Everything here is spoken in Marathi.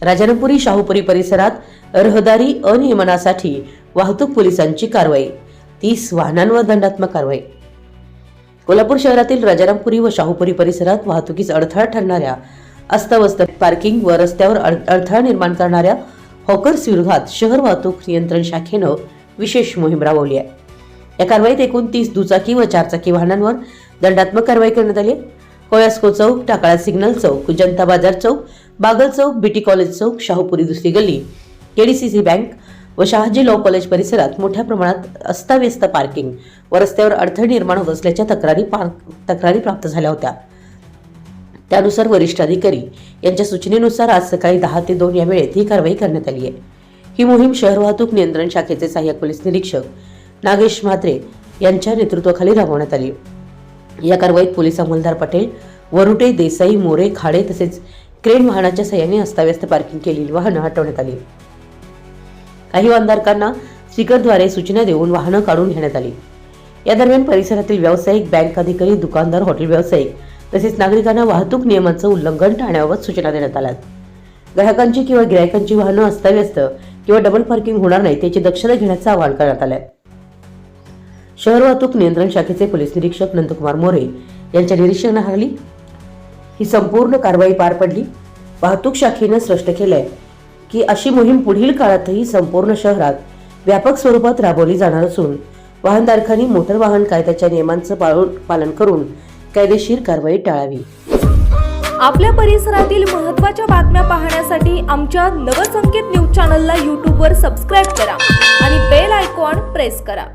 राजारामपुरी शाहूपुरी परिसरात रहदारी अनियमनासाठी वाहतूक पोलिसांची कारवाई, 30 वाहनांवर दंडात्मक कारवाई। कोल्हापूर शहरातील राजारामपुरी व शाहूपुरी परिसरात वाहतुकीस अडथळा ठरणाऱ्या अस्ताव्यस्त पार्किंग व रस्त्यावर अडथळा निर्माण करणाऱ्या हॉकर्स विरोधात शहर वाहतूक नियंत्रण शाखेनं विशेष मोहीम राबवली आहे। या कारवाईत एकूण 30 दुचाकी व 4 चाकी वाहनांवर दंडात्मक कारवाई करण्यात आली। कोयास्को चौक, टाकळा सिग्नल चौक, जनता बाजार चौक, बागल चौक, बीटी कॉलेज चौक, शाहूपुरी दुसरी गल्ली, केडीसीसी बँक व शहाजी लॉ कॉलेज परिसरात मोठ्या प्रमाणात अस्ताव्यस्त पार्किंग व रस्त्यावर अडथळे निर्माण होत असल्याच्या तक्रारी प्राप्त झाल्या होत्या। त्यानुसार वरिष्ठ अधिकारी यांच्या सूचनेनुसार आज सकाळी 10 ते 2 या वेळेत ही कारवाई करण्यात आली आहे। ही मोहीम शहर वाहतूक नियंत्रण शाखेचे सहाय्यक पोलीस निरीक्षक नागेश म्हात्रे यांच्या नेतृत्वाखाली राबवण्यात आली। या कारवाईत पोलीस अंमलदार पटेल, वरुटे, देसाई, मोरे, खाडे तसेच क्रेन वाहनाच्या सहाय्याने अस्ताव्यस्त पार्किंग केलेली वाहनं हटवण्यात आली। काही वाहनधारकांना स्पीकरद्वारे सूचना देऊन वाहनं काढून घेण्यात आली। या दरम्यान परिसरातील व्यावसायिक, बँक अधिकारी, दुकानदार, हॉटेल व्यावसायिक तसेच नागरिकांना वाहतूक नियमांचं उल्लंघन टाळण्याबाबत सूचना देण्यात आल्या। ग्राहकांची किंवा गिरायकांची वाहनं अस्ताव्यस्त किंवा डबल पार्किंग होणार नाही याची दक्षता घेण्याचं आवाहन करण्यात आलं आहे। शहर वाहतूक नियंत्रण शाखेचे पोलीस निरीक्षक नंदकुमार मोरे यांच्या निरीक्षणाखाली ही संपूर्ण कारवाई पार पडली। वाहतूक शाखेनं स्पष्ट केलंय की अशी मोहीम पुढील काळातही संपूर्ण शहरात व्यापक स्वरूपात राबवली जाणार असून वाहनधारकांनी मोटर वाहन कायद्याच्या नियमांचं पालन करून कायदेशीर कारवाई टाळावी। आपल्या परिसरातील महत्त्वाच्या बातम्या पाहण्यासाठी आमच्या नवसंकेत न्यूज चॅनलला YouTube वर सबस्क्राइब करा आणि बेल आयकॉन प्रेस करा।